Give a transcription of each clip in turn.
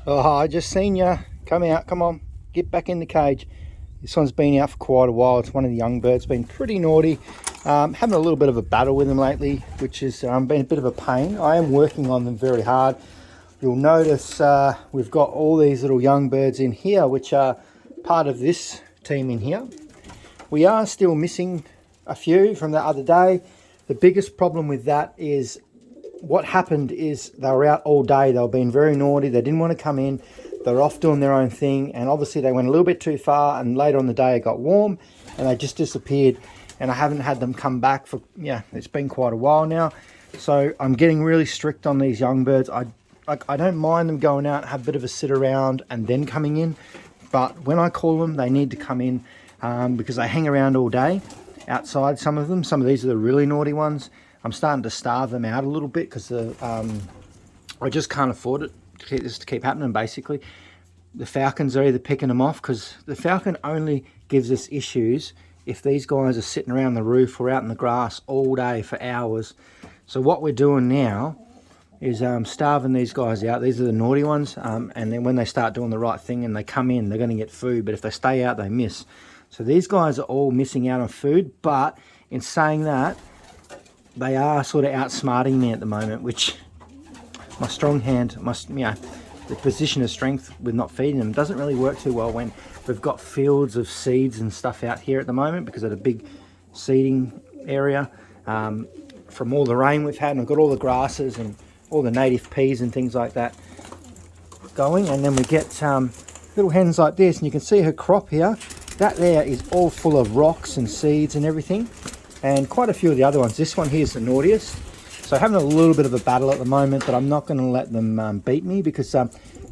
Oh, I just seen you. Come out, come on. Get back in the cage. This one's been out for quite a while. It's one of the young birds, been pretty naughty. Having a little bit of a battle with them lately, which has been a bit of a pain. I am working on them very hard. You'll notice we've got all these little young birds in here, which are part of this team in here. We are still missing a few from the other day. The biggest problem with that is what happened is they were out all day. They were being very naughty. They didn't want to come in. They were off doing their own thing. And obviously they went a little bit too far. And later on the day it got warm and they just disappeared. And I haven't had them come back for, it's been quite a while now. So I'm getting really strict on these young birds. I don't mind them going out, have a bit of a sit around and then coming in. But when I call them, they need to come in because they hang around all day outside, some of them. Some of these are the really naughty ones. I'm starting to starve them out a little bit because I just can't afford it to keep happening, basically. The falcons are either picking them off because the falcon only gives us issues if these guys are sitting around the roof or out in the grass all day for hours. So what we're doing now is starving these guys out. These are the naughty ones, and then when they start doing the right thing and they come in, they're going to get food. But if they stay out, they miss. So these guys are all missing out on food. But in saying that, they are sort of outsmarting me at the moment, which my strong hand, the position of strength with not feeding them doesn't really work too well when we've got fields of seeds and stuff out here at the moment because of the big seeding area from all the rain we've had. And I've got all the grasses and all the native peas and things like that going. And then we get little hens like this, and you can see her crop here. That there is all full of rocks and seeds and everything. And quite a few of the other ones. This one here is the naughtiest. So having a little bit of a battle at the moment, but I'm not going to let them beat me because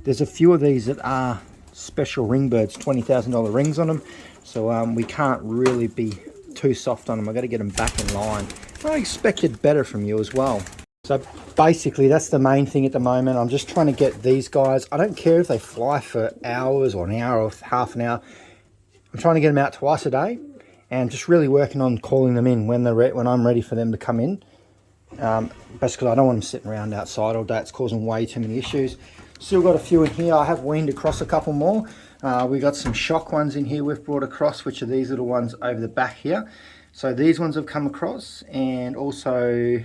there's a few of these that are special ring birds, $20,000 rings on them. So we can't really be too soft on them. I've got to get them back in line. I expected better from you as well. So basically that's the main thing at the moment. I'm just trying to get these guys. I don't care if they fly for hours or an hour or half an hour. I'm trying to get them out twice a day. And just really working on calling them in when I'm ready for them to come in. That's because I don't want them sitting around outside all day. It's causing way too many issues. Still got a few in here. I have weaned across a couple more. We got some shock ones in here we've brought across, which are these little ones over the back here. So these ones have come across, and also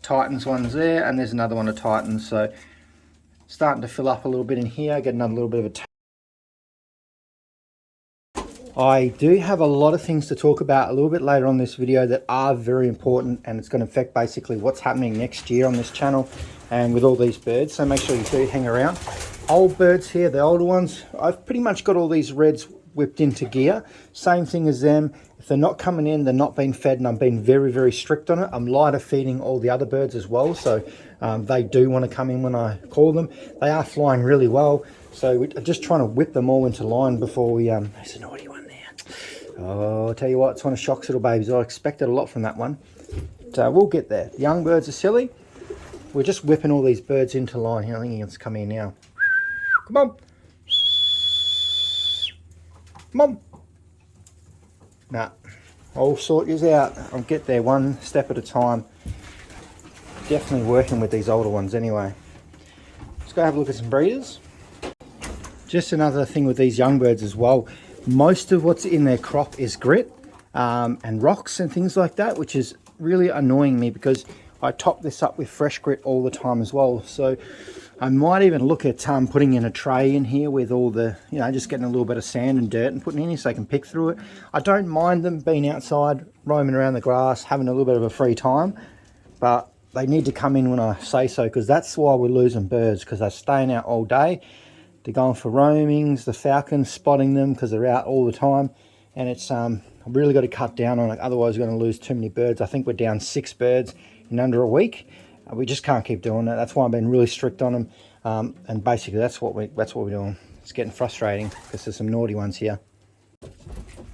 Titans ones there, and there's another one of Titans. So starting to fill up a little bit in here. Get another little bit of a I do have a lot of things to talk about a little bit later on this video that are very important, and it's going to affect basically what's happening next year on this channel and with all these birds. So make sure you do hang around. Old birds here, the older ones, I've pretty much got all these reds whipped into gear. Same thing as them. If they're not coming in, they're not being fed, and I'm being very, very strict on it. I'm lighter feeding all the other birds as well, so they do want to come in when I call them. They are flying really well, so we're just trying to whip them all into line before we... There's a naughty one there. Oh, I'll tell you what, it's one of Shock's little babies. I expected a lot from that one. So we'll get there. The young birds are silly. We're just whipping all these birds into line here. I think he wants to come in now. Come on. Come on. Nah, I'll sort yous out. I'll get there one step at a time. Definitely working with these older ones anyway. Let's go have a look at some breeders. Just another thing with these young birds as well. Most of what's in their crop is grit and rocks and things like that, which is really annoying me because I top this up with fresh grit all the time as well. So I might even look at putting in a tray in here with all the, just getting a little bit of sand and dirt and putting in here so they can pick through it. I don't mind them being outside, roaming around the grass, having a little bit of a free time, but they need to come in when I say so, because that's why we're losing birds, because they're staying out all day. They're going for roamings, the falcons spotting them because they're out all the time. And it's I've really got to cut down on it, otherwise we're going to lose too many birds. I think we're down 6 birds in under a week. We just can't keep doing that. That's why I've been really strict on them. And basically that's what we're doing. It's getting frustrating because there's some naughty ones here.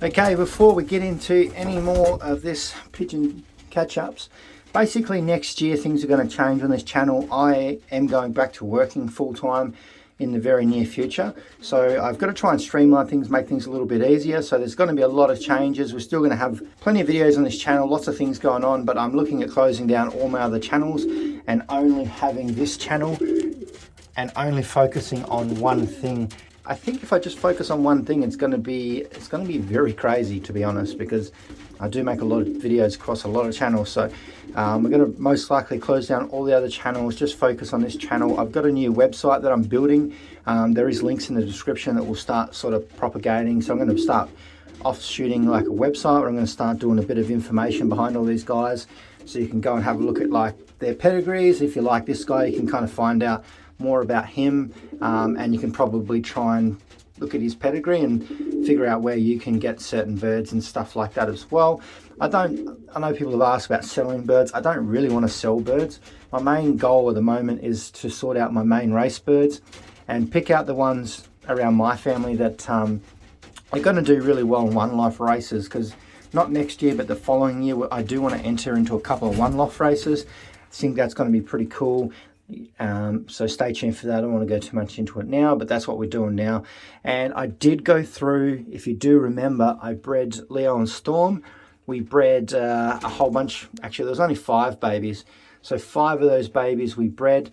Okay, before we get into any more of this pigeon catch-ups, basically next year things are going to change on this channel. I am going back to working full-time in the very near future, so I've got to try and streamline things, make things a little bit easier. So there's going to be a lot of changes. We're still going to have plenty of videos on this channel, lots of things going on, but I'm looking at closing down all my other channels and only having this channel and only focusing on one thing. I think if I just focus on one thing, it's going to be very crazy, to be honest, because I do make a lot of videos across a lot of channels. So we're going to most likely close down all the other channels, just focus on this channel. I've got a new website that I'm building. There is links in the description that will start sort of propagating. So I'm going to start offshooting like a website where I'm going to start doing a bit of information behind all these guys, so you can go and have a look at like their pedigrees. If you like this guy, you can kind of find out more about him, and you can probably try and look at his pedigree and figure out where you can get certain birds and stuff like that as well. I know people have asked about selling birds. I don't really want to sell birds. My main goal at the moment is to sort out my main race birds and pick out the ones around my family that are going to do really well in one life races, because not next year but the following year I do want to enter into a couple of one life races. I think that's going to be pretty cool. So stay tuned for that. I don't want to go too much into it now, but that's what we're doing now. And I did go through, if you do remember, I bred Leo and Storm. We bred a whole bunch. Actually, there was only 5 babies. So 5 of those babies we bred.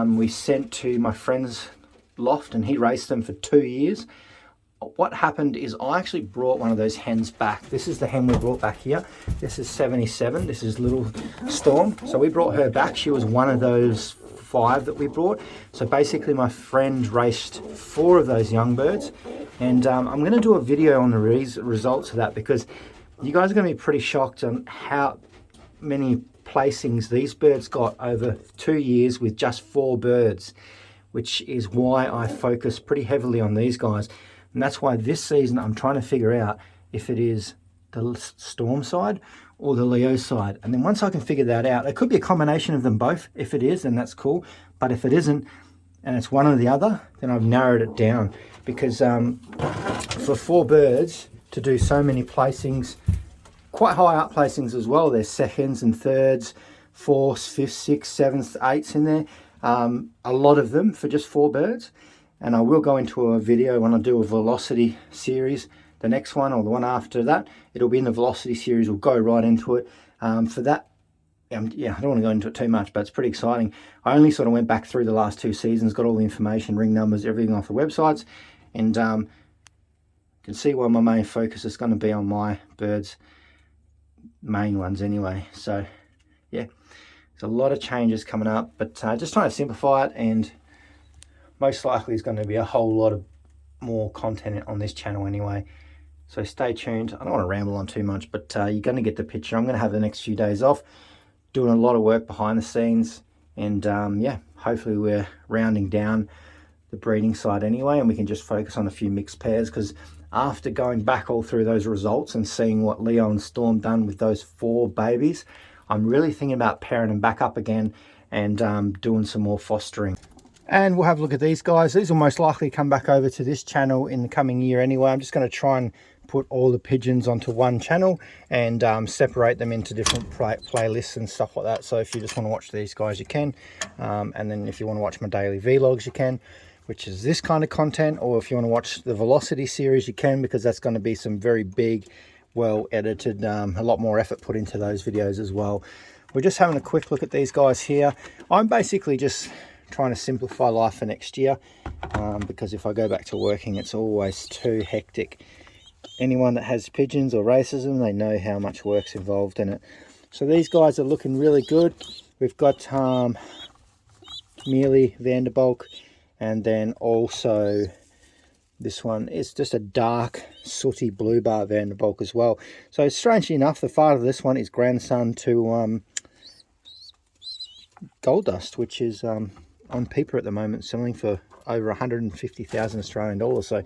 We sent to my friend's loft and he raced them for 2 years. What happened is I actually brought one of those hens back. This is the hen we brought back here. This is 77. This is little Storm. So we brought her back. She was one of those 5 that we brought. So basically my friend raced 4 of those young birds. And I'm going to do a video on the results of that, because you guys are going to be pretty shocked on how many placings these birds got over 2 years with just 4 birds, which is why I focus pretty heavily on these guys. And that's why this season I'm trying to figure out if it is the Storm side or the Leo side. And then once I can figure that out, it could be a combination of them both. If it is, then that's cool. But if it isn't, and it's one or the other, then I've narrowed it down. Because for 4 birds to do so many placings, quite high up placings as well, there's seconds and thirds, 4th, 5th, 6th, 7th, 8th in there. A lot of them for just 4 birds. And I will go into a video when I do a velocity series, the next one or the one after that. It'll be in the velocity series. We'll go right into it. For that, yeah, I don't want to go into it too much, but it's pretty exciting. I only sort of went back through the last 2 seasons, got all the information, ring numbers, everything off the websites, and you can see why my main focus is going to be on my birds, main ones anyway. So yeah, there's a lot of changes coming up, but just trying to simplify it, and most likely is going to be a whole lot of more content on this channel anyway. So stay tuned. I don't want to ramble on too much, but you're going to get the picture. I'm going to have the next few days off, doing a lot of work behind the scenes, and yeah, hopefully we're rounding down the breeding side anyway, and we can just focus on a few mixed pairs, because after going back all through those results and seeing what Leo and Storm done with those 4 babies, I'm really thinking about pairing them back up again and doing some more fostering. And we'll have a look at these guys. These will most likely come back over to this channel in the coming year anyway. I'm just going to try and put all the pigeons onto one channel and separate them into different playlists and stuff like that. So if you just want to watch these guys, you can. And then if you want to watch my daily vlogs, you can, which is this kind of content. Or if you want to watch the velocity series, you can, because that's going to be some very big, well edited, a lot more effort put into those videos as well. We're just having a quick look at these guys here. I'm basically just trying to simplify life for next year, because if I go back to working, it's always too hectic. Anyone that has pigeons or races them, they know how much work's involved in it. So these guys are looking really good. We've got Mealy Vanderbalk, and then also this one is just a dark sooty blue bar Vanderbalk as well. So strangely enough, the father of this one is grandson to Gold Dust, which is on Peeper at the moment, selling for over 150,000 Australian dollars. So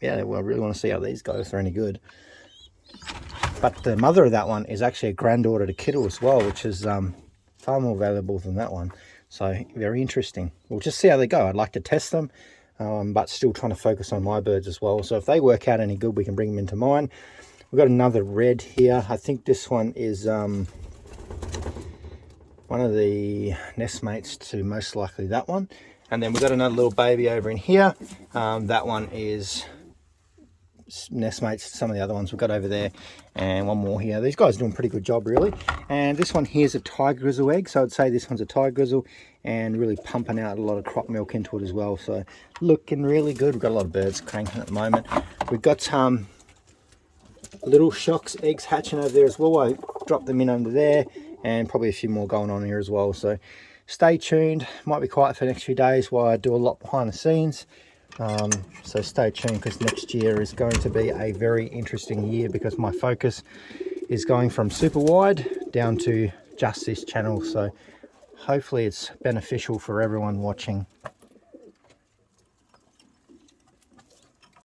yeah, well, I really want to see how these go, if they're any good. But the mother of that one is actually a granddaughter to Kittle as well, which is far more valuable than that one. So very interesting. We'll just see how they go. I'd like to test them, but still trying to focus on my birds as well. So if they work out any good, we can bring them into mine. We've got another red here. I think this one is one of the nest mates to most likely that one. And then we've got another little baby over in here. That one is nest mates to some of the other ones we've got over there, and one more here. These guys are doing a pretty good job, really. And this one here is a tiger grizzle egg, so I'd say this one's a tiger grizzle, and really pumping out a lot of crop milk into it as well. So looking really good. We've got a lot of birds cranking at the moment. We've got little shocks eggs hatching over there as well. I dropped them in under there, and probably a few more going on here as well. So stay tuned. Might be quiet for the next few days while I do a lot behind the scenes. So stay tuned, because next year is going to be a very interesting year, because my focus is going from super wide down to just this channel. So hopefully it's beneficial for everyone watching.